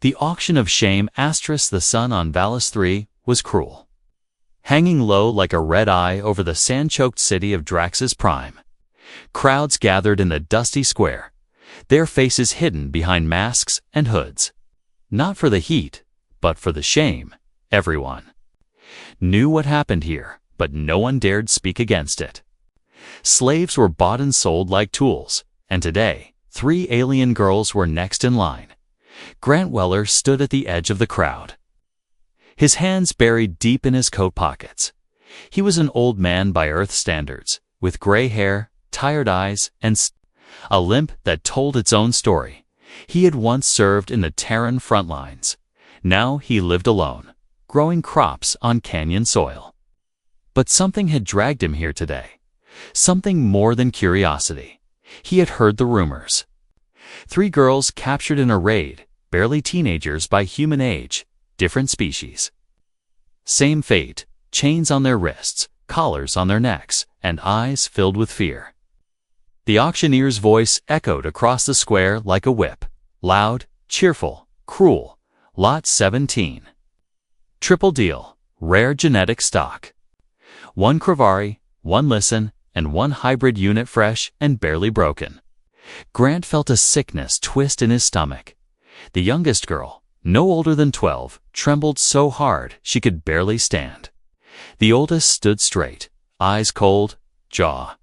The auction of shame * the sun on Valis 3 was cruel. Hanging low like a red eye over the sand-choked city of Drax's prime. Crowds gathered in the dusty square, their faces hidden behind masks and hoods. Not for the heat, but for the shame, everyone knew what happened here, but no one dared speak against it. Slaves were bought and sold like tools, and today, 3 alien girls were next in line. Grant Weller stood at the edge of the crowd, his hands buried deep in his coat pockets. He was an old man by Earth standards, with gray hair, tired eyes, and a limp that told its own story. He had once served in the Terran front lines. Now he lived alone, growing crops on canyon soil. But something had dragged him here today. Something more than curiosity. He had heard the rumors. 3 girls captured in a raid, barely teenagers by human age, different species. Same fate, chains on their wrists, collars on their necks, and eyes filled with fear. The auctioneer's voice echoed across the square like a whip, loud, cheerful, cruel. Lot 17. Triple deal, rare genetic stock. 1 Kravari, 1 Listen, and 1 hybrid unit fresh and barely broken. Grant felt a sickness twist in his stomach. The youngest girl, no older than 12, trembled so hard she could barely stand. The oldest stood straight, eyes cold, jaw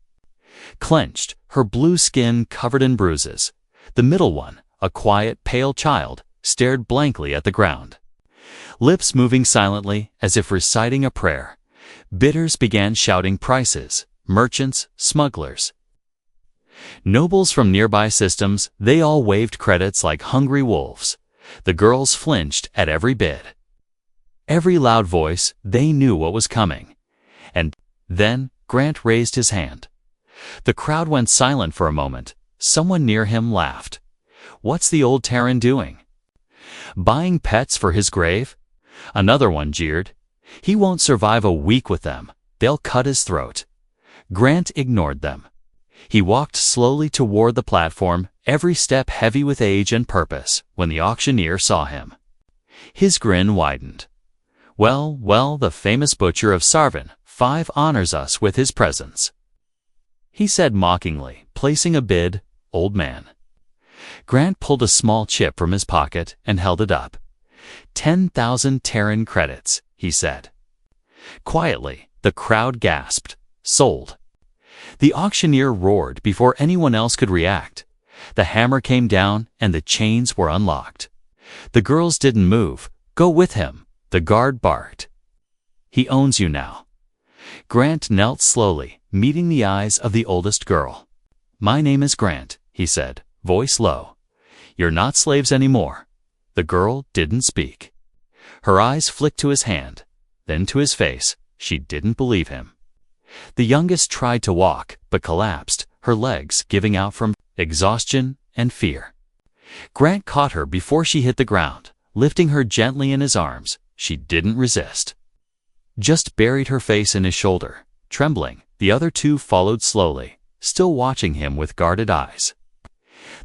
clenched, her blue skin covered in bruises. The middle one, a quiet, pale child, stared blankly at the ground, lips moving silently as if reciting a prayer. Bidders began shouting prices, merchants, smugglers, nobles from nearby systems, they all waved credits like hungry wolves. The girls flinched at every bid. Every loud voice, they knew what was coming. And then Grant raised his hand. The crowd went silent for a moment. Someone near him laughed. What's the old Terran doing? Buying pets for his grave? Another one jeered. He won't survive a week with them. They'll cut his throat. Grant ignored them. He walked slowly toward the platform, every step heavy with age and purpose, when the auctioneer saw him. His grin widened. Well, the famous butcher of Sarvin 5 honors us with his presence, he said mockingly, placing a bid. Old man. Grant pulled a small chip from his pocket and held it up. 10,000 Terran credits, he said. Quietly, the crowd gasped. Sold. The auctioneer roared before anyone else could react. The hammer came down and the chains were unlocked. The girls didn't move. Go with him, the guard barked. He owns you now. Grant knelt slowly, meeting the eyes of the oldest girl. My name is Grant, he said, voice low. You're not slaves anymore. The girl didn't speak. Her eyes flicked to his hand, then to his face. She didn't believe him. The youngest tried to walk, but collapsed, her legs giving out from exhaustion and fear. Grant caught her before she hit the ground, lifting her gently in his arms. She didn't resist. Just buried her face in his shoulder. Trembling, the other 2 followed slowly, still watching him with guarded eyes.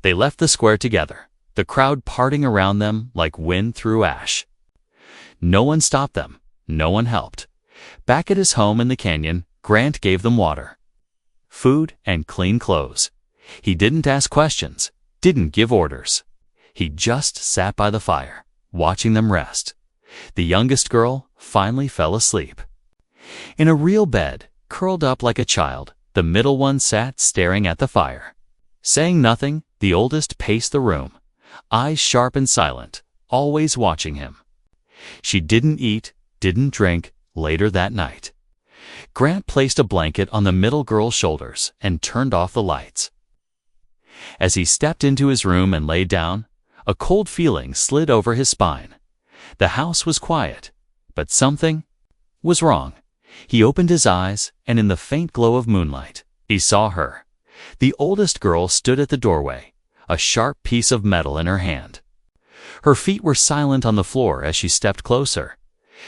They left the square together, the crowd parting around them like wind through ash. No one stopped them. No one helped. Back at his home in the canyon, Grant gave them water, food, and clean clothes. He didn't ask questions, didn't give orders. He just sat by the fire, watching them rest. The youngest girl finally fell asleep. In a real bed, curled up like a child, the middle one sat staring at the fire. Saying nothing, the oldest paced the room, eyes sharp and silent, always watching him. She didn't eat, didn't drink, later that night. Grant placed a blanket on the middle girl's shoulders and turned off the lights. As he stepped into his room and lay down, a cold feeling slid over his spine. The house was quiet, but something was wrong. He opened his eyes, and in the faint glow of moonlight, he saw her. The oldest girl stood at the doorway, a sharp piece of metal in her hand. Her feet were silent on the floor as she stepped closer.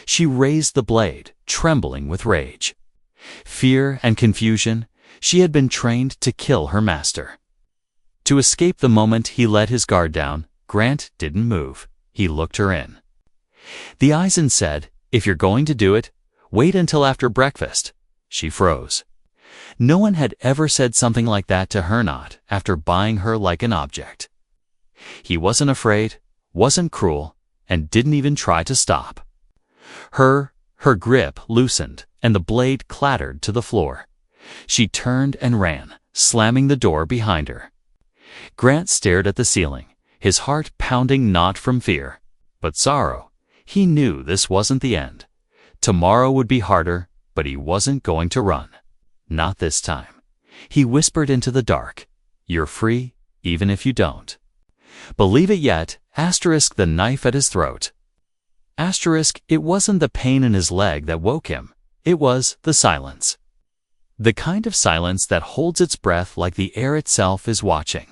She raised the blade, trembling with rage. Fear and confusion, she had been trained to kill her master. To escape the moment he let his guard down, Grant didn't move. He looked her in the eyes and said, "If you're going to do it, wait until after breakfast." She froze. No one had ever said something like that to her, not after buying her like an object. He wasn't afraid, wasn't cruel, and didn't even try to stop. Her grip loosened, and the blade clattered to the floor. She turned and ran, slamming the door behind her. Grant stared at the ceiling, his heart pounding not from fear, but sorrow. He knew this wasn't the end. Tomorrow would be harder, but he wasn't going to run. Not this time. He whispered into the dark, "You're free, even if you don't believe it yet." Asterisk the knife at his throat. Asterisk, it wasn't the pain in his leg that woke him. It was the silence. The kind of silence that holds its breath like the air itself is watching.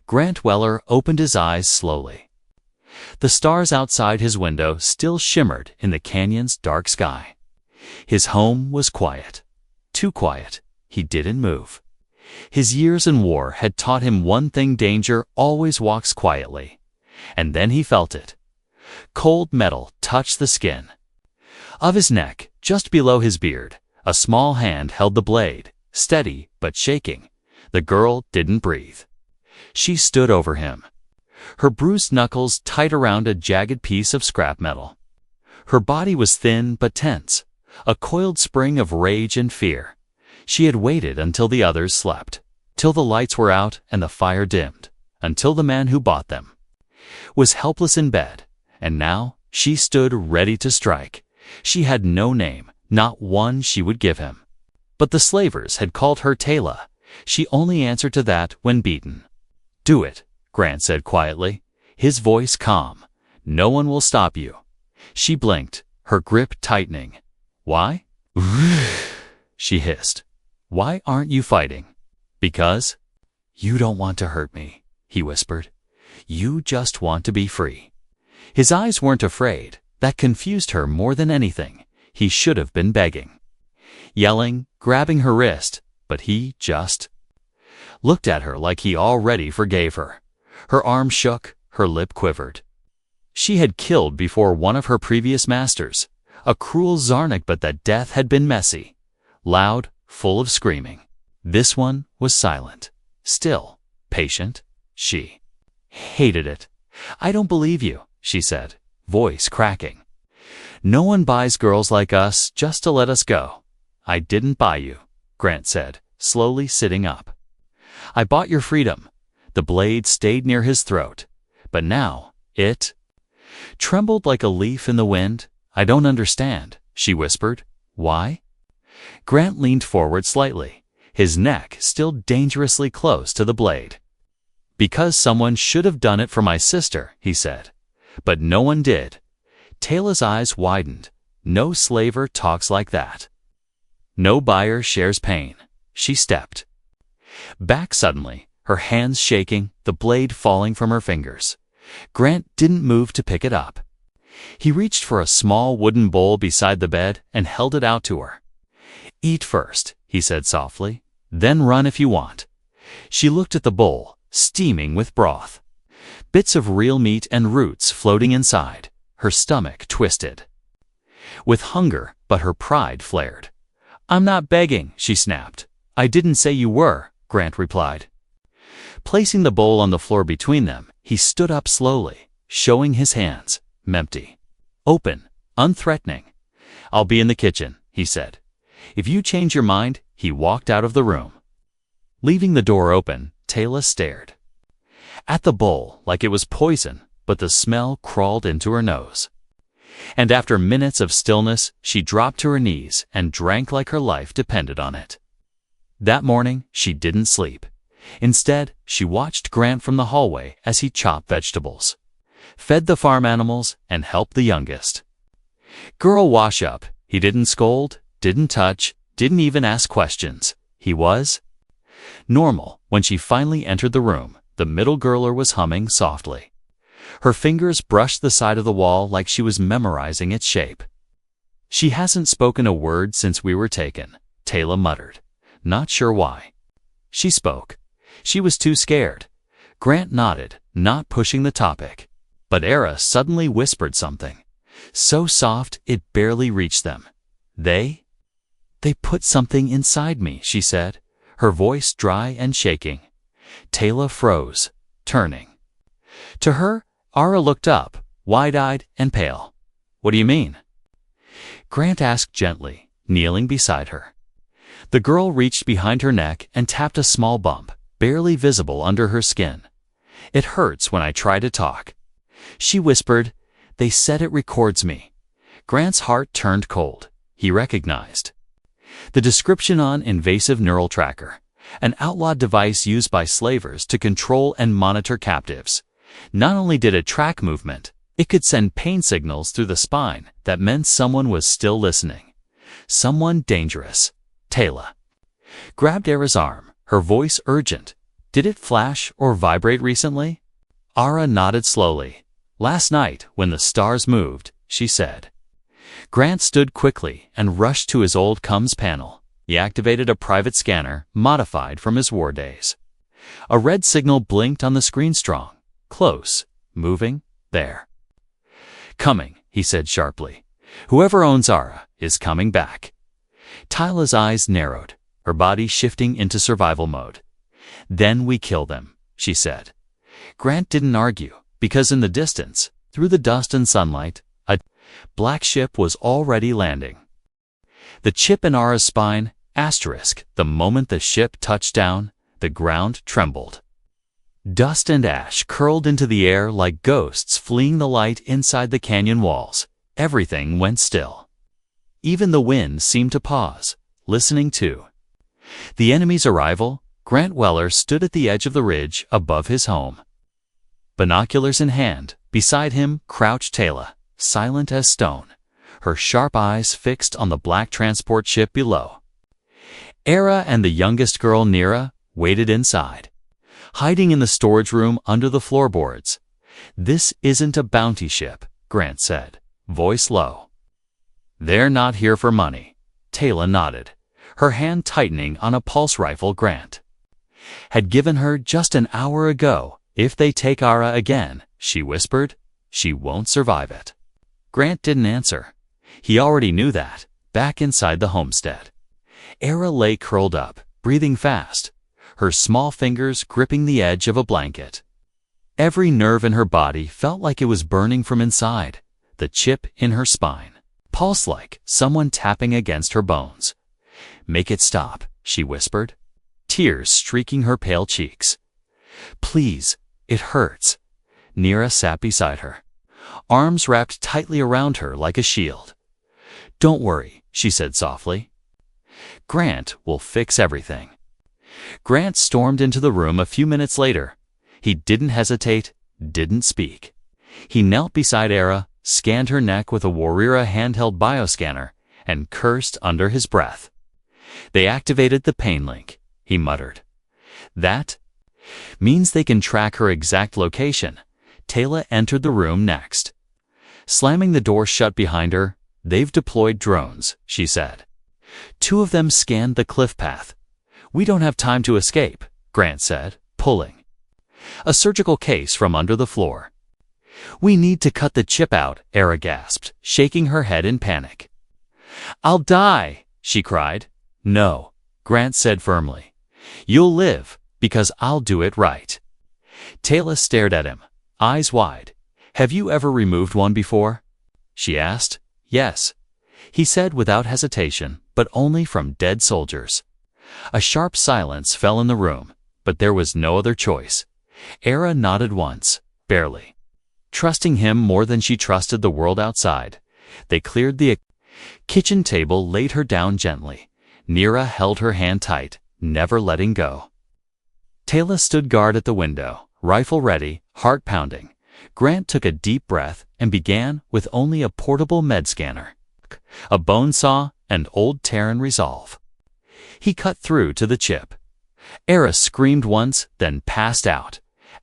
Grant Weller opened his eyes slowly. The stars outside his window still shimmered in the canyon's dark sky. His home was quiet. Too quiet. He didn't move. His years in war had taught him one thing: danger always walks quietly. And then he felt it. Cold metal touched the skin of his neck, just below his beard. A small hand held the blade, steady but shaking. The girl didn't breathe. She stood over him, her bruised knuckles tight around a jagged piece of scrap metal. Her body was thin but tense, a coiled spring of rage and fear. She had waited until the others slept, till the lights were out and the fire dimmed, until the man who bought them was helpless in bed, and now she stood ready to strike. She had no name, not one she would give him. But the slavers had called her Taylor. She only answered to that when beaten. "Do it," Grant said quietly, his voice calm. "No one will stop you." She blinked, her grip tightening. "Why?" she hissed. "Why aren't you fighting?" "Because you don't want to hurt me," he whispered. "You just want to be free." His eyes weren't afraid. That confused her more than anything. He should have been begging, yelling, grabbing her wrist, but he just looked at her like he already forgave her. Her arm shook, her lip quivered. She had killed before one of her previous masters, a cruel Zarnik, but that death had been messy, loud, full of screaming. This one was silent, still, patient. She hated it. "I don't believe you," she said, voice cracking. "No one buys girls like us just to let us go." "I didn't buy you," Grant said, slowly sitting up. "I bought your freedom." The blade stayed near his throat, but now it trembled like a leaf in the wind. "I don't understand," she whispered. "Why?" Grant leaned forward slightly, his neck still dangerously close to the blade. "Because someone should have done it for my sister," he said. "But no one did." Taylor's eyes widened. "No slaver talks like that. No buyer shares pain." She stepped back suddenly, her hands shaking, the blade falling from her fingers. Grant didn't move to pick it up. He reached for a small wooden bowl beside the bed and held it out to her. "Eat first," he said softly, "then run if you want." She looked at the bowl, steaming with broth, bits of real meat and roots floating inside. Her stomach twisted with hunger, but her pride flared. "I'm not begging," she snapped. "I didn't say you were," Grant replied. Placing the bowl on the floor between them, he stood up slowly, showing his hands, empty, open, unthreatening. "I'll be in the kitchen," he said. "If you change your mind," he walked out of the room. Leaving the door open, Taylor stared at the bowl like it was poison, but the smell crawled into her nose. And after minutes of stillness, she dropped to her knees and drank like her life depended on it. That morning, she didn't sleep. Instead, she watched Grant from the hallway as he chopped vegetables, fed the farm animals, and helped the youngest girl wash up. He didn't scold, didn't touch, didn't even ask questions. He was normal. When she finally entered the room, the middle girler was humming softly. Her fingers brushed the side of the wall like she was memorizing its shape. "She hasn't spoken a word since we were taken," Taylor muttered, not sure why. She spoke. She was too scared. Grant nodded, not pushing the topic. But Era suddenly whispered something, so soft it barely reached them. They put something inside me, she said, her voice dry and shaking. Tayla froze, turning. To her, Ara looked up, wide-eyed and pale. What do you mean? Grant asked gently, kneeling beside her. The girl reached behind her neck and tapped a small bump, barely visible under her skin. It hurts when I try to talk. She whispered, they said it records me. Grant's heart turned cold. He recognized the description on invasive neural tracker, an outlawed device used by slavers to control and monitor captives. Not only did it track movement, it could send pain signals through the spine that meant someone was still listening. Someone dangerous. Tayla grabbed Ara's arm, her voice urgent. Did it flash or vibrate recently? Ara nodded slowly. Last night, when the stars moved, she said. Grant stood quickly and rushed to his old comms panel. He activated a private scanner, modified from his war days. A red signal blinked on the screen strong. Close. Moving. There. Coming, he said sharply. Whoever owns Ara is coming back. Tayla's eyes narrowed, her body shifting into survival mode. Then we kill them, she said. Grant didn't argue, because in the distance, through the dust and sunlight, a black ship was already landing. The chip in Ara's spine, asterisk, the moment the ship touched down, the ground trembled. Dust and ash curled into the air like ghosts fleeing the light inside the canyon walls. Everything went still. Even the wind seemed to pause, listening too. The enemy's arrival, Grant Weller stood at the edge of the ridge above his home. Binoculars in hand, beside him crouched Tayla, silent as stone, her sharp eyes fixed on the black transport ship below. Era and the youngest girl, Nira, waited inside, hiding in the storage room under the floorboards. This isn't a bounty ship, Grant said, voice low. They're not here for money. Tayla nodded, her hand tightening on a pulse rifle Grant had given her just an hour ago. If they take Ara again, she whispered, she won't survive it. Grant didn't answer. He already knew that, back inside the homestead. Era lay curled up, breathing fast, her small fingers gripping the edge of a blanket. Every nerve in her body felt like it was burning from inside, the chip in her spine, pulse like someone tapping against her bones. Make it stop, she whispered, tears streaking her pale cheeks. Please, it hurts. Nira sat beside her, arms wrapped tightly around her like a shield. Don't worry, she said softly. Grant will fix everything. Grant stormed into the room a few minutes later. He didn't hesitate, didn't speak. He knelt beside Era, scanned her neck with a Warriora handheld bioscanner, and cursed under his breath. They activated the pain link, he muttered. That means they can track her exact location. Tayla entered the room next. Slamming the door shut behind her, they've deployed drones, she said. 2 of them scanned the cliff path. We don't have time to escape, Grant said, pulling a surgical case from under the floor. We need to cut the chip out, Era gasped, shaking her head in panic. I'll die, she cried. No, Grant said firmly. You'll live, because I'll do it right. Tayla stared at him, eyes wide. Have you ever removed one before? She asked. Yes, he said without hesitation, but only from dead soldiers. A sharp silence fell in the room, but there was no other choice. Era nodded once, barely. Trusting him more than she trusted the world outside, they cleared the kitchen table, laid her down gently. Nira held her hand tight, never letting go. Tayla stood guard at the window, rifle ready, heart pounding. Grant took a deep breath and began with only a portable med scanner, a bone saw, and old Terran resolve. He cut through to the chip. Era screamed once, then passed out.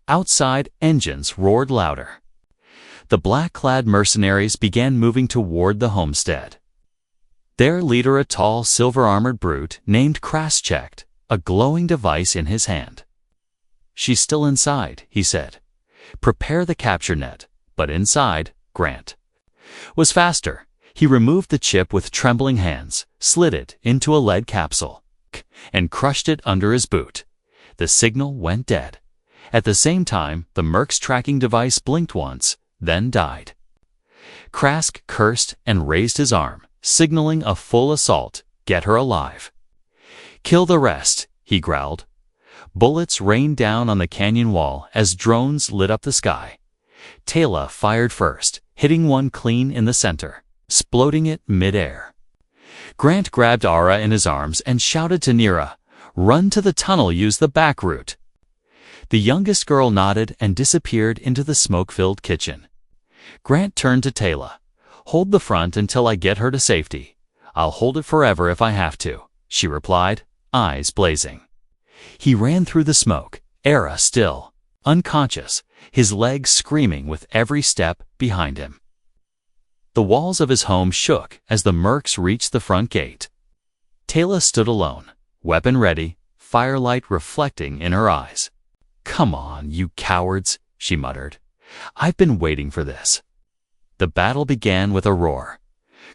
Outside, engines roared louder. The black-clad mercenaries began moving toward the homestead. Their leader, a tall, silver-armored brute named Kras, checked, a glowing device in his hand. She's still inside, he said. Prepare the capture net, but inside, Grant was faster. He removed the chip with trembling hands, slid it into a lead capsule, and crushed it under his boot. The signal went dead. At the same time, the Merc's tracking device blinked once, then died. Krask cursed and raised his arm, signaling a full assault. Get her alive. Kill the rest, he growled. Bullets rained down on the canyon wall as drones lit up the sky. Tayla fired first, hitting one clean in the center, exploding it mid-air. Grant grabbed Ara in his arms and shouted to Nira, "Run to the tunnel, use the back route." The youngest girl nodded and disappeared into the smoke-filled kitchen. Grant turned to Tayla. "Hold the front until I get her to safety. I'll hold it forever if I have to," she replied, eyes blazing. He ran through the smoke, Ara still unconscious, his legs screaming with every step behind him. The walls of his home shook as the Mercs reached the front gate. Tayla stood alone, weapon ready, firelight reflecting in her eyes. "Come on, you cowards," she muttered. "I've been waiting for this." The battle began with a roar.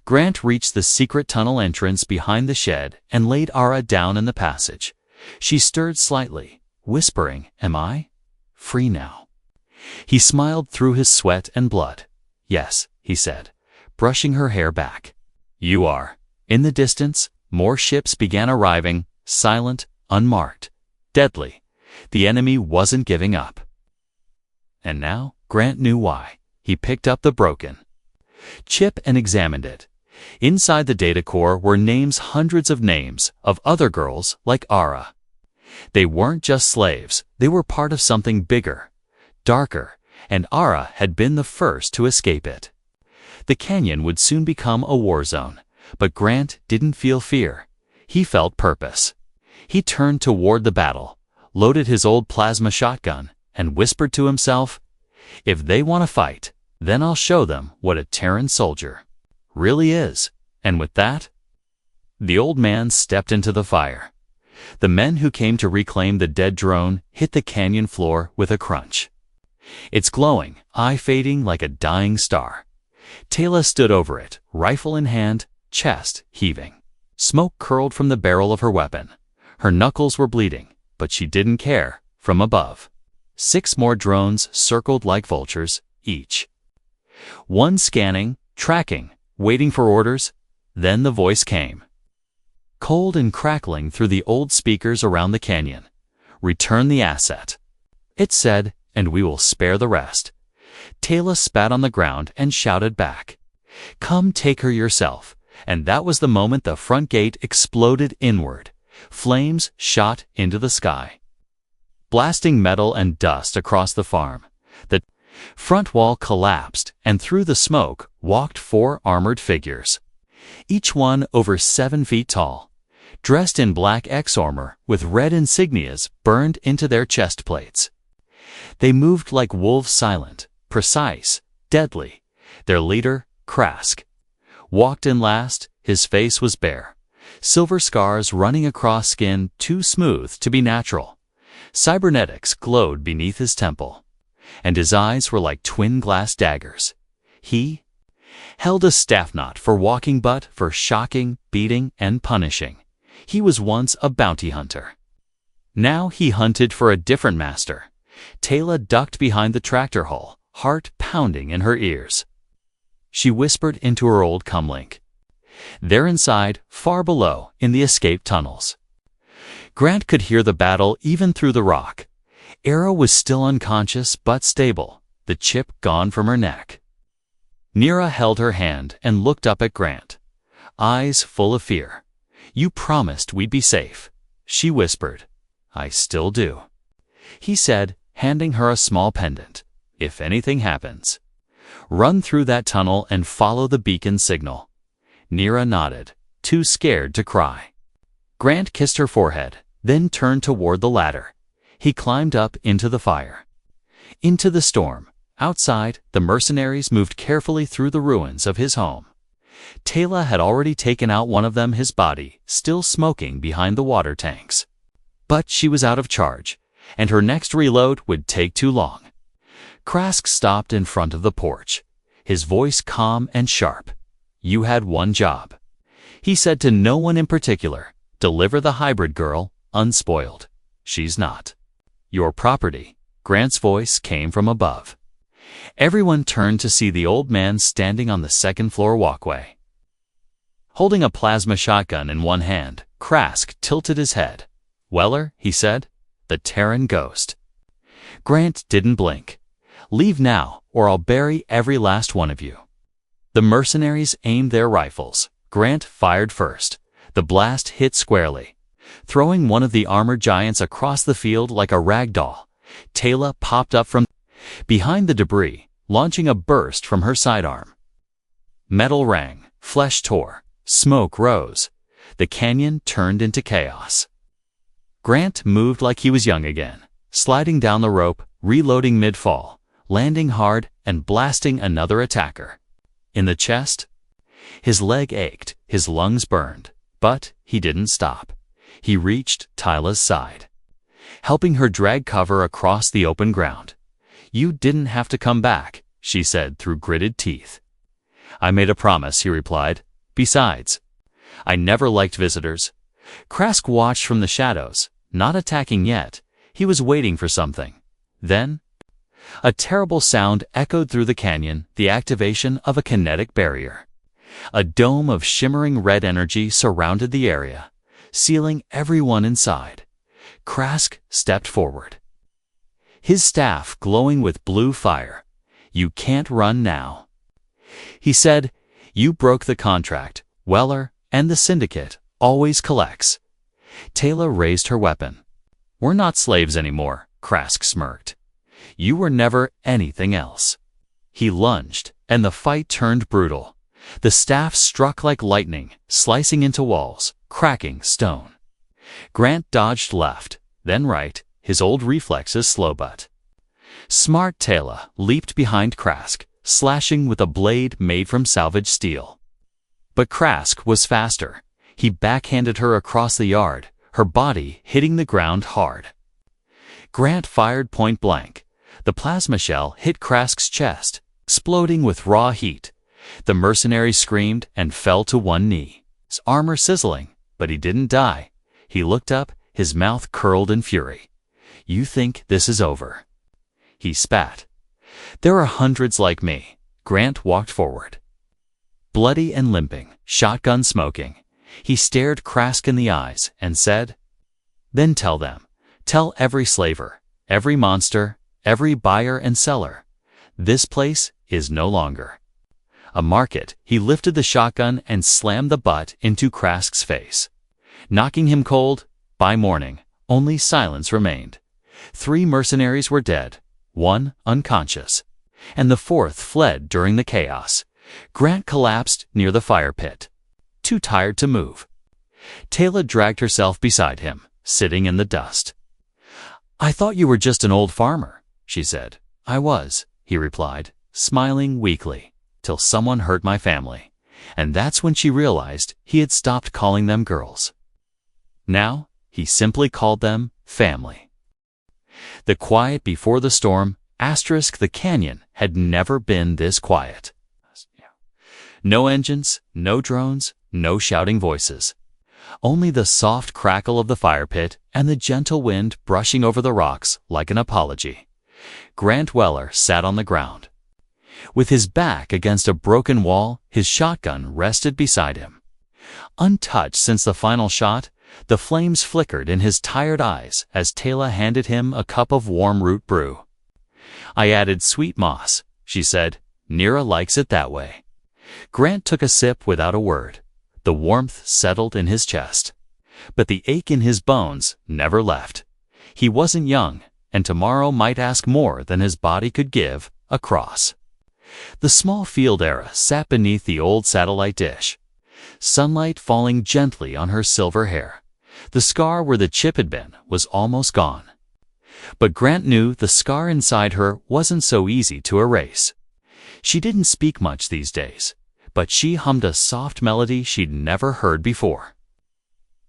Grant reached the secret tunnel entrance behind the shed and laid Ara down in the passage. She stirred slightly, whispering, "Am I free now?" He smiled through his sweat and blood. "Yes," he said, brushing her hair back. "You are." In the distance, more ships began arriving, silent, unmarked, deadly. The enemy wasn't giving up. And now, Grant knew why. He picked up the broken chip and examined it. Inside the data core were names, hundreds of names, of other girls like Ara. They weren't just slaves, they were part of something bigger, darker, and Ara had been the first to escape it. The canyon would soon become a war zone, but Grant didn't feel fear. He felt purpose. He turned toward the battle, loaded his old plasma shotgun, and whispered to himself, "If they want to fight, then I'll show them what a Terran soldier really is." And with that, the old man stepped into the fire. The men who came to reclaim the dead drone hit the canyon floor with a crunch. Its glowing, eye fading like a dying star. Tayla stood over it, rifle in hand, chest heaving. Smoke curled from the barrel of her weapon. Her knuckles were bleeding, but she didn't care. From above, 6 more drones circled like vultures, each one scanning, tracking, waiting for orders. Then the voice came, cold and crackling through the old speakers around the canyon. "Return the asset," it said, "and we will spare the rest." Tayla spat on the ground and shouted back, "Come take her yourself." And that was the moment the front gate exploded inward. Flames shot into the sky, blasting metal and dust across the farm. The front wall collapsed, and through the smoke walked 4 armored figures, each one over 7 feet tall, dressed in black X-armor with red insignias burned into their chest plates. They moved like wolves, silent, precise, deadly. Their leader, Krask, walked in last. His face was bare, silver scars running across skin too smooth to be natural. Cybernetics glowed beneath his temple, and his eyes were like twin glass daggers. He held a staff not for walking but for shocking, beating, and punishing. He was once a bounty hunter. Now he hunted for a different master. Tayla ducked behind the tractor hull, heart pounding in her ears. She whispered into her old comlink. There inside, far below, in the escape tunnels. Grant could hear the battle even through the rock. Ara was still unconscious but stable, the chip gone from her neck. Nira held her hand and looked up at Grant, eyes full of fear. "You promised we'd be safe," she whispered. "I still do," he said, handing her a small pendant. "If anything happens, run through that tunnel and follow the beacon signal." Nira nodded, too scared to cry. Grant kissed her forehead, then turned toward the ladder. He climbed up into the fire, into the storm. Outside, the mercenaries moved carefully through the ruins of his home. Tayla had already taken out one of them, his body still smoking behind the water tanks. But she was out of charge, and her next reload would take too long. Krask stopped in front of the porch, his voice calm and sharp. "You had one job," he said to no one in particular. "Deliver the hybrid girl, unspoiled. She's not your property." Grant's voice came from above. Everyone turned to see the old man standing on the second-floor walkway. Holding a plasma shotgun in one hand, Krask tilted his head. "Weller," he said, "the Terran ghost." Grant didn't blink. "Leave now, or I'll bury every last one of you." The mercenaries aimed their rifles. Grant fired first. The blast hit squarely, throwing one of the armored giants across the field like a rag doll. Taylor popped up from behind the debris, launching a burst from her sidearm. Metal rang, flesh tore, smoke rose. The canyon turned into chaos. Grant moved like he was young again, sliding down the rope, reloading mid-fall, landing hard and blasting another attacker. In the chest, his leg ached, his lungs burned, but he didn't stop. He reached Tyla's side, helping her drag cover across the open ground. "You didn't have to come back," she said through gritted teeth. "I made a promise," he replied. "Besides, I never liked visitors." Krask watched from the shadows, not attacking yet. He was waiting for something. Then, a terrible sound echoed through the canyon, the activation of a kinetic barrier. A dome of shimmering red energy surrounded the area, sealing everyone inside. Krask stepped forward, his staff glowing with blue fire. "You can't run now," he said. "You broke the contract. Weller and the Syndicate always collects." Taylor raised her weapon. "We're not slaves anymore," Krask smirked. "You were never anything else." He lunged, and the fight turned brutal. The staff struck like lightning, slicing into walls, cracking stone. Grant dodged left, then right, his old reflexes slow but smart. Taylor leaped behind Krask, slashing with a blade made from salvaged steel. But Krask was faster. He backhanded her across the yard, her body hitting the ground hard. Grant fired point blank. The plasma shell hit Krask's chest, exploding with raw heat. The mercenary screamed and fell to one knee, his armor sizzling, but he didn't die. He looked up, his mouth curled in fury. "You think this is over?" he spat. "There are hundreds like me." Grant walked forward, bloody and limping, shotgun smoking. He stared Krask in the eyes and said, "Then tell them. Tell every slaver, every monster, every buyer and seller. This place is no longer a market." He lifted the shotgun and slammed the butt into Krask's face, knocking him cold. By morning, only silence remained. 3 mercenaries were dead, 1 unconscious, and the 4th fled during the chaos. Grant collapsed near the fire pit, too tired to move. Taylor dragged herself beside him, sitting in the dust. "I thought you were just an old farmer," she said. "I was," he replied, smiling weakly, "till someone hurt my family." And that's when she realized he had stopped calling them girls. Now, he simply called them family. The quiet before the storm, the canyon had never been this quiet. No engines, no drones, no shouting voices. Only the soft crackle of the fire pit and the gentle wind brushing over the rocks like an apology. Grant Weller sat on the ground. With his back against a broken wall, his shotgun rested beside him. Untouched since the final shot, the flames flickered in his tired eyes as Taylor handed him a cup of warm root brew. "I added sweet moss," she said. "Nira likes it that way." Grant took a sip without a word. The warmth settled in his chest, but the ache in his bones never left. He wasn't young, and tomorrow might ask more than his body could give. A cross. The small field era sat beneath the old satellite dish, sunlight falling gently on her silver hair. The scar where the chip had been was almost gone. But Grant knew the scar inside her wasn't so easy to erase. She didn't speak much these days, but she hummed a soft melody she'd never heard before.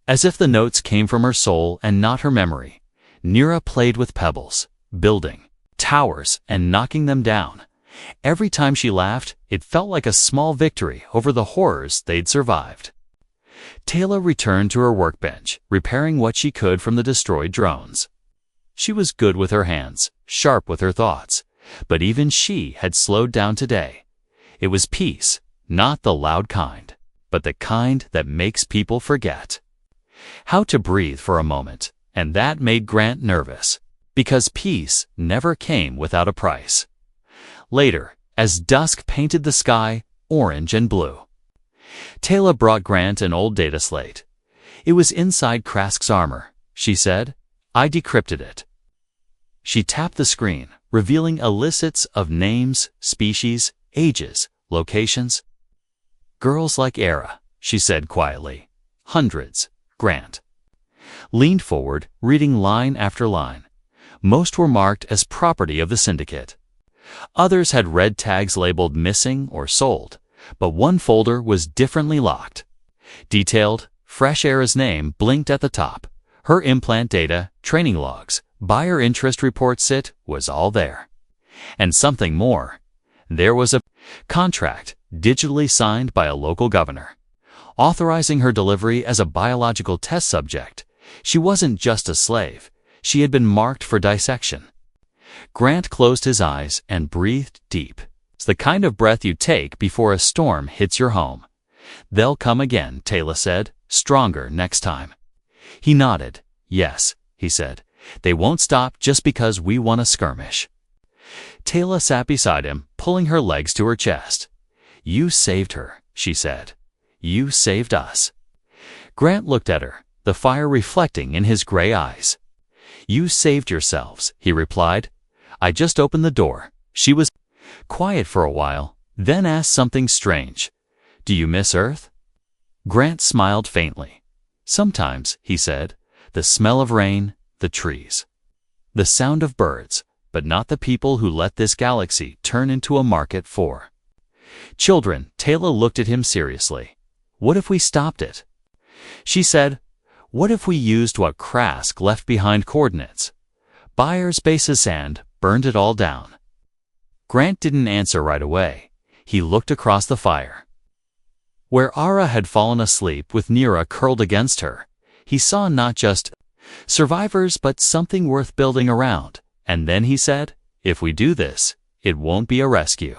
As if the notes came from her soul and not her memory, Nira played with pebbles, building towers and knocking them down. Every time she laughed, it felt like a small victory over the horrors they'd survived. Tayla returned to her workbench, repairing what she could from the destroyed drones. She was good with her hands, sharp with her thoughts, but even she had slowed down today. It was peace, not the loud kind, but the kind that makes people forget how to breathe for a moment, and that made Grant nervous, because peace never came without a price. Later, as dusk painted the sky orange and blue, Tayla brought Grant an old data slate. It was inside Krask's armor, she said. I decrypted it. She tapped the screen, revealing a list of names, species, ages, locations. Girls like Era, she said quietly. Hundreds. Grant leaned forward, reading line after line. Most were marked as property of the syndicate. Others had red tags labeled missing or sold, but one folder was differently locked. Detailed, fresh Era's name blinked at the top. Her implant data, training logs, buyer interest reports, it was all there. And something more. There was a contract, digitally signed by a local governor, authorizing her delivery as a biological test subject. She wasn't just a slave. She had been marked for dissection. Grant closed his eyes and breathed deep. It's the kind of breath you take before a storm hits your home. They'll come again, Tayla said, stronger next time. He nodded. Yes, he said. They won't stop just because we want a skirmish. Tayla sat beside him, pulling her legs to her chest. You saved her, she said. You saved us. Grant looked at her, the fire reflecting in his gray eyes. You saved yourselves, he replied. I just opened the door. She was quiet for a while, then asked something strange. Do you miss Earth? Grant smiled faintly. Sometimes, he said, the smell of rain, the trees, the sound of birds, but not the people who let this galaxy turn into a market for children. Tayla looked at him seriously. What if we stopped it? She said, what if we used what Krask left behind coordinates? Buyer's base's sand burned it all down. Grant didn't answer right away. He looked across the fire, where Ara had fallen asleep with Nira curled against her. He saw not just survivors but something worth building around. And then he said, if we do this, it won't be a rescue.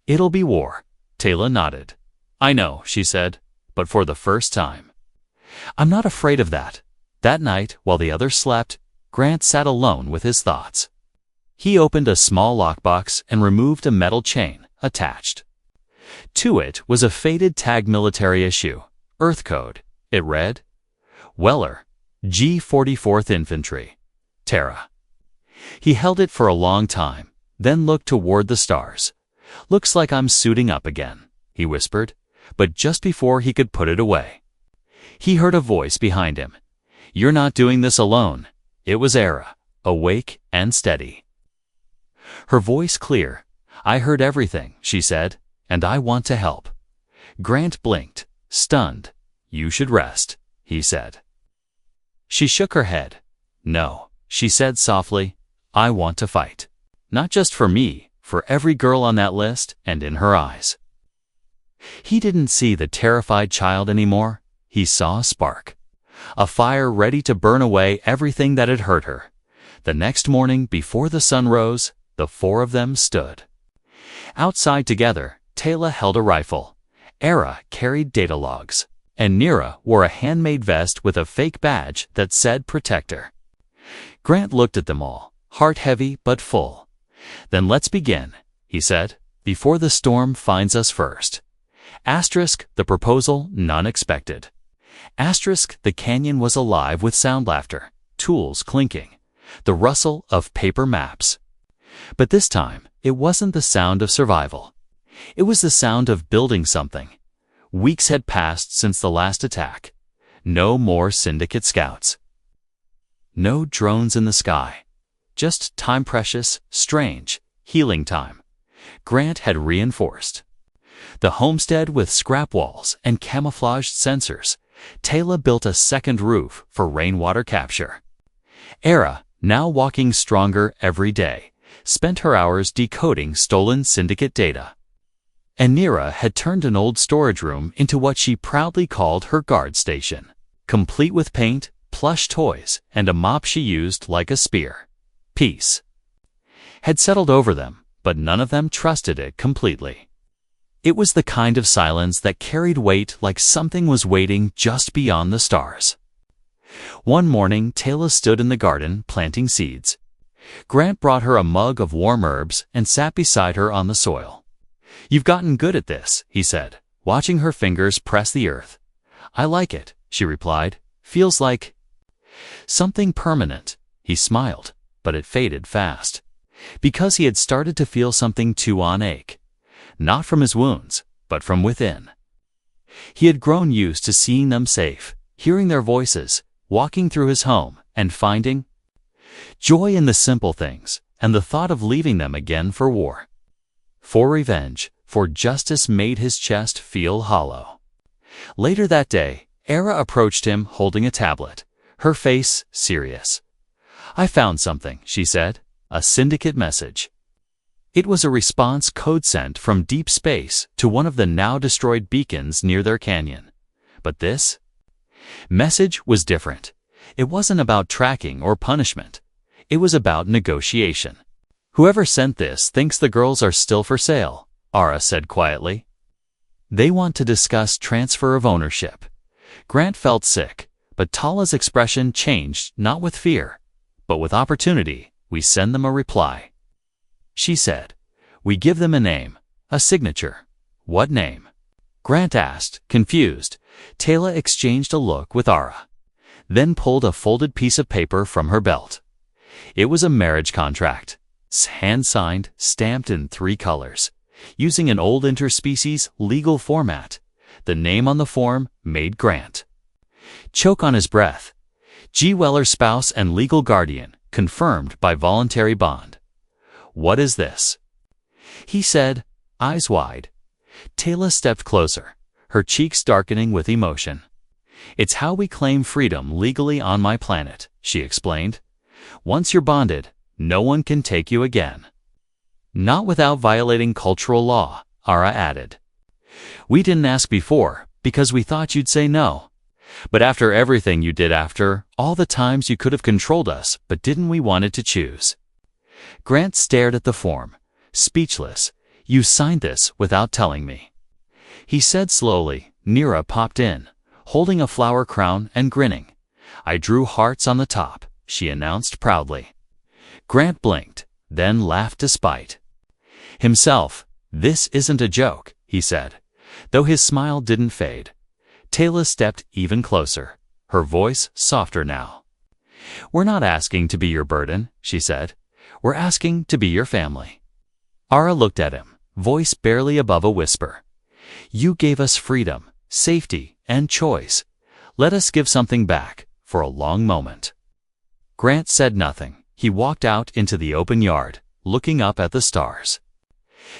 It'll be war. Tayla nodded. I know, she said, but for the first time. I'm not afraid of that. That night, while the others slept, Grant sat alone with his thoughts. He opened a small lockbox and removed a metal chain attached. To it was a faded tag military issue, Earth code. It read, Weller, G44th Infantry, Terra. He held it for a long time, then looked toward the stars. Looks like I'm suiting up again, he whispered, but just before he could put it away, he heard a voice behind him. You're not doing this alone. It was Era, awake and steady. Her voice clear. I heard everything, she said, and I want to help. Grant blinked, stunned. You should rest, he said. She shook her head. No, she said softly. I want to fight. Not just for me, for every girl on that list and in her eyes. He didn't see the terrified child anymore. He saw a spark. A fire ready to burn away everything that had hurt her. The next morning, before the sun rose, the four of them stood outside together. Tayla held a rifle. Era carried data logs. And Nira wore a handmade vest with a fake badge that said Protector. Grant looked at them all, heart heavy but full. Then let's begin, he said, before the storm finds us first. Asterisk, the proposal, none expected. Asterisk, the canyon was alive with sound laughter, tools clinking, the rustle of paper maps. But this time, it wasn't the sound of survival. It was the sound of building something. Weeks had passed since the last attack. No more syndicate scouts. No drones in the sky. Just time precious, strange, healing time. Grant had reinforced the homestead with scrap walls and camouflaged sensors. Tayla built a second roof for rainwater capture. Era, now walking stronger every day, spent her hours decoding stolen syndicate data. And Nira had turned an old storage room into what she proudly called her guard station, complete with paint, plush toys, and a mop she used like a spear. Peace had settled over them, but none of them trusted it completely. It was the kind of silence that carried weight, like something was waiting just beyond the stars. One morning, Taylor stood in the garden planting seeds. Grant brought her a mug of warm herbs and sat beside her on the soil. "You've gotten good at this," he said, watching her fingers press the earth. "I like it," she replied. "Feels like something permanent." He smiled, but it faded fast, because he had started to feel something too on ache. Not from his wounds, but from within. He had grown used to seeing them safe, hearing their voices, walking through his home, and finding joy in the simple things, and the thought of leaving them again for war, for revenge, for justice made his chest feel hollow. Later that day, Era approached him holding a tablet, her face serious. "I found something," she said, "a syndicate message." It was a response code sent from deep space to one of the now-destroyed beacons near their canyon. But this message was different. It wasn't about tracking or punishment. It was about negotiation. "Whoever sent this thinks the girls are still for sale," Ara said quietly. "They want to discuss transfer of ownership." Grant felt sick, but Tala's expression changed, not with fear, but with opportunity. "We send them a reply," she said. "We give them a name, a signature." "What name?" Grant asked, confused. Taylor exchanged a look with Ara, then pulled a folded piece of paper from her belt. It was a marriage contract, hand-signed, stamped in 3 colors, using an old interspecies legal format. The name on the form made Grant choke on his breath. G. Weller's spouse and legal guardian, confirmed by voluntary bond. "What is this?" he said, eyes wide. Taylor stepped closer, her cheeks darkening with emotion. "It's how we claim freedom legally on my planet," she explained. "Once you're bonded, no one can take you again." "Not without violating cultural law," Ara added. "We didn't ask before, because we thought you'd say no. But after everything you did, after all the times you could have controlled us, but didn't, we wanted to choose." Grant stared at the form, speechless. "You signed this without telling me," he said slowly. Nira popped in, holding a flower crown and grinning. "I drew hearts on the top," she announced proudly. Grant blinked, then laughed despite himself. "This isn't a joke," he said, though his smile didn't fade. Taylor stepped even closer, her voice softer now. "We're not asking to be your burden," she said. "We're asking to be your family." Ara looked at him, voice barely above a whisper. "You gave us freedom, safety, and choice. Let us give something back." For a long moment, Grant said nothing. He walked out into the open yard, looking up at the stars.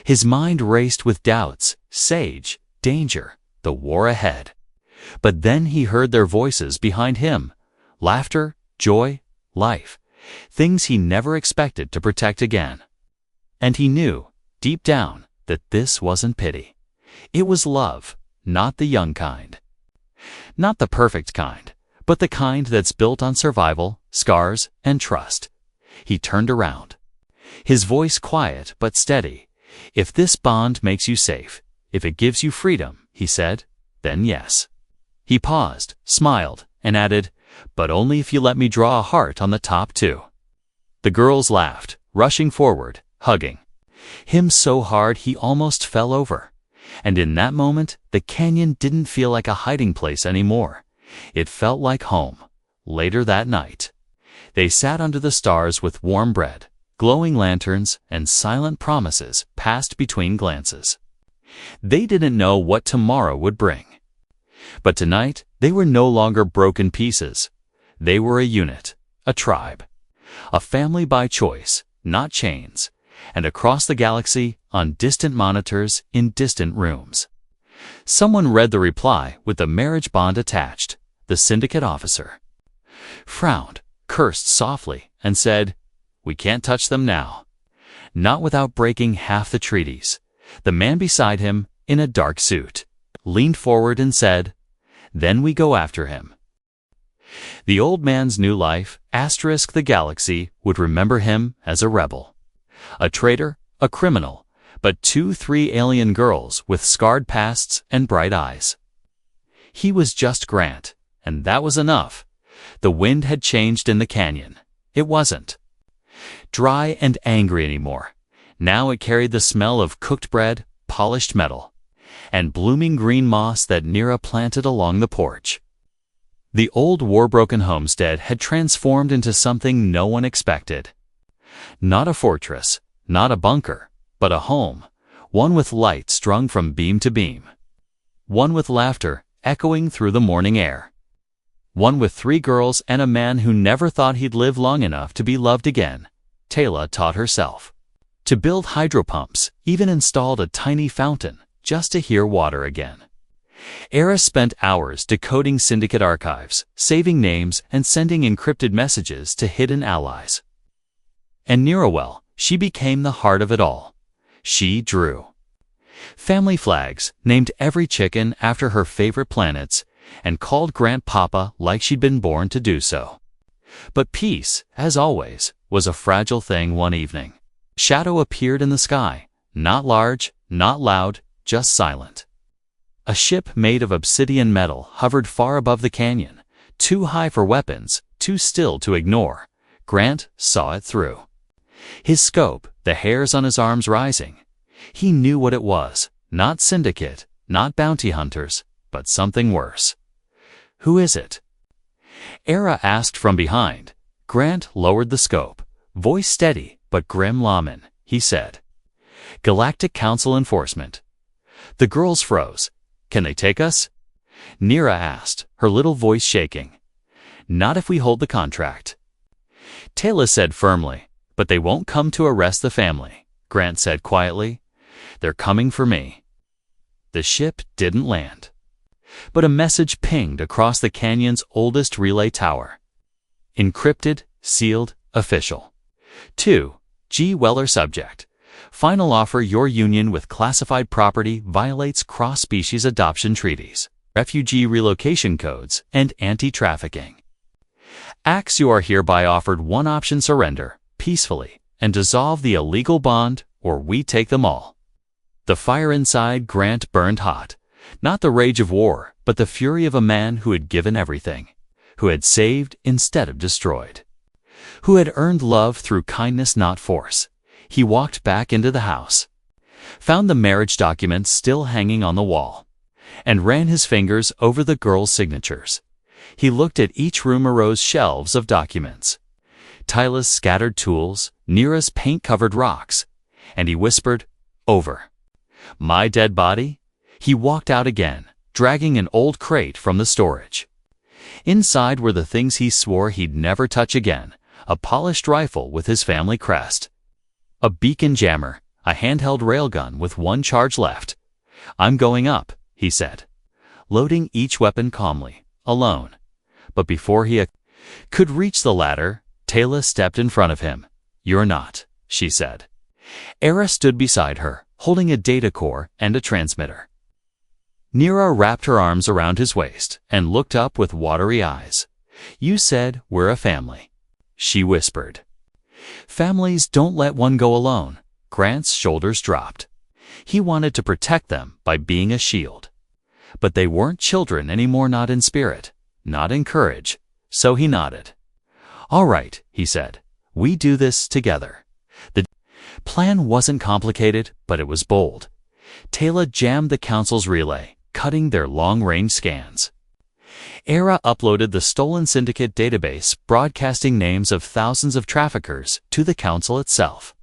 His mind raced with doubts, Sage, danger, the war ahead. But then he heard their voices behind him. Laughter, joy, life. Things he never expected to protect again. And he knew, deep down, that this wasn't pity. It was love, not the young kind. Not the perfect kind, but the kind that's built on survival, scars, and trust. He turned around, his voice quiet but steady. "If this bond makes you safe, if it gives you freedom," he said, "then yes." He paused, smiled, and added, "But only if you let me draw a heart on the top too." The girls laughed, rushing forward, hugging him so hard he almost fell over. And in that moment, the canyon didn't feel like a hiding place anymore. It felt like home. Later that night, they sat under the stars with warm bread, glowing lanterns, and silent promises passed between glances. They didn't know what tomorrow would bring. But tonight, they were no longer broken pieces. They were a unit, a tribe, a family by choice, not chains, and across the galaxy, on distant monitors, in distant rooms. Someone read the reply with the marriage bond attached. The syndicate officer frowned, cursed softly, and said, "We can't touch them now." not without breaking half the treaties. The man beside him, in a dark suit, leaned forward and said, "Then we go after him." The old man's new life, * the galaxy, would remember him as a rebel, a traitor, a criminal, but 2-3 alien girls with scarred pasts and bright eyes. He was just Grant, and that was enough. The wind had changed in the canyon. It wasn't dry and angry anymore. Now it carried the smell of cooked bread, polished metal, and blooming green moss that Nira planted along the porch. The old war-broken homestead had transformed into something no one expected. Not a fortress, not a bunker, but a home, one with light strung from beam to beam. One with laughter echoing through the morning air. One with 3 girls and a man who never thought he'd live long enough to be loved again. Tayla taught herself to build hydropumps, even installed a tiny fountain just to hear water again. Era spent hours decoding syndicate archives, saving names and sending encrypted messages to hidden allies. And Nira, she became the heart of it all. She drew family flags, named every chicken after her favorite planets, and called Grant Papa like she'd been born to do so. But peace, as always, was a fragile thing one evening. Shadow appeared in the sky, not large, not loud, just silent. A ship made of obsidian metal hovered far above the canyon, too high for weapons, too still to ignore. Grant saw it through. His scope, the hairs on his arms rising. He knew what it was, not syndicate, not bounty hunters, but something worse. "Who is it?" Era asked from behind. Grant lowered the scope, voice steady but grim. "Lawman," he said. "Galactic Council enforcement." The girls froze. "Can they take us?" Nira asked, her little voice shaking. "Not if we hold the contract." Tayla said firmly, "But they won't come to arrest the family," Grant said quietly. "They're coming for me." The ship didn't land, but a message pinged across the canyon's oldest relay tower. Encrypted, sealed, official. To G. Weller subject. Final offer: your union with classified property violates cross-species adoption treaties, refugee relocation codes, and anti-trafficking. Acts, you are hereby offered one option: surrender, peacefully, and dissolve the illegal bond, or we take them all. The fire inside Grant burned hot. Not the rage of war, but the fury of a man who had given everything, who had saved instead of destroyed, who had earned love through kindness, not force. He walked back into the house, found the marriage documents still hanging on the wall, and ran his fingers over the girls' signatures. He looked at each room, arose shelves of documents, Tyla's scattered tools, Nira's paint-covered rocks, and he whispered, "Over. My dead body?" He walked out again, dragging an old crate from the storage. Inside were the things he swore he'd never touch again: a polished rifle with his family crest, a beacon jammer, a handheld railgun with 1 charge left. "I'm going up," he said, loading each weapon calmly, alone. But before he could reach the ladder, Tayla stepped in front of him. "You're not," she said. Era stood beside her, holding a data core and a transmitter. Nira wrapped her arms around his waist and looked up with watery eyes. "You said we're a family," she whispered. "Families don't let one go alone." Grant's shoulders dropped. He wanted to protect them by being a shield. But they weren't children anymore, not in spirit, not in courage. So he nodded. "All right," he said. "We do this together." The plan wasn't complicated, but it was bold. Tayla jammed the council's relay, cutting their long-range scans. Era uploaded the stolen syndicate database, broadcasting names of thousands of traffickers to the council itself.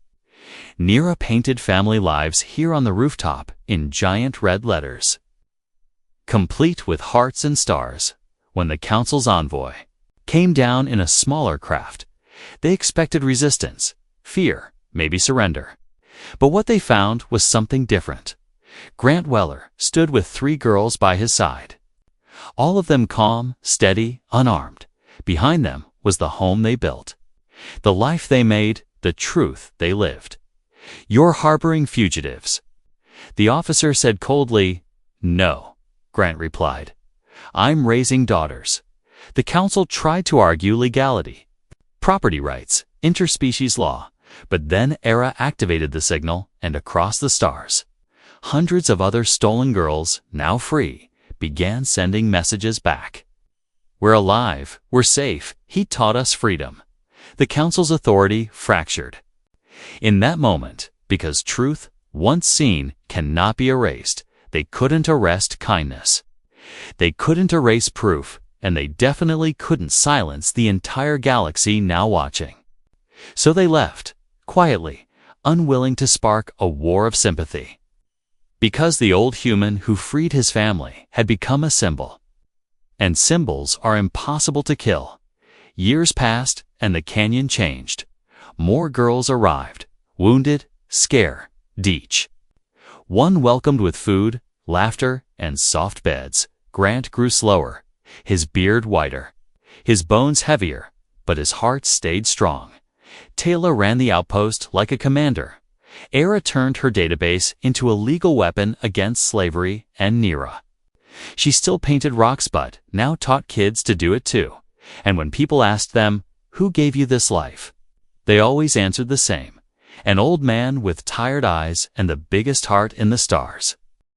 Nira painted family lives here on the rooftop in giant red letters, complete with hearts and stars. When the council's envoy came down in a smaller craft, they expected resistance, fear, maybe surrender. But what they found was something different. Grant Weller stood with 3 girls by his side, all of them calm, steady, unarmed. Behind them was the home they built, the life they made, the truth they lived. "You're harboring fugitives." The officer said coldly, "No," Grant replied. "I'm raising daughters." The council tried to argue legality, property rights, interspecies law, but then Era activated the signal, and across the stars, hundreds of other stolen girls, now free, began sending messages back. "We're alive, we're safe, he taught us freedom." The council's authority fractured. In that moment, because truth, once seen, cannot be erased, they couldn't arrest kindness. They couldn't erase proof, and they definitely couldn't silence the entire galaxy now watching. So they left, quietly, unwilling to spark a war of sympathy. Because the old human who freed his family had become a symbol. And symbols are impossible to kill. Years passed, and the canyon changed. More girls arrived, wounded, scared, each one welcomed with food, laughter, and soft beds. Grant grew slower, his beard whiter, his bones heavier, but his heart stayed strong. Taylor ran the outpost like a commander. Era turned her database into a legal weapon against slavery and Nera. She still painted rocks but now taught kids to do it too. And when people asked them, "Who gave you this life?" they always answered the same: an old man with tired eyes and the biggest heart in the stars.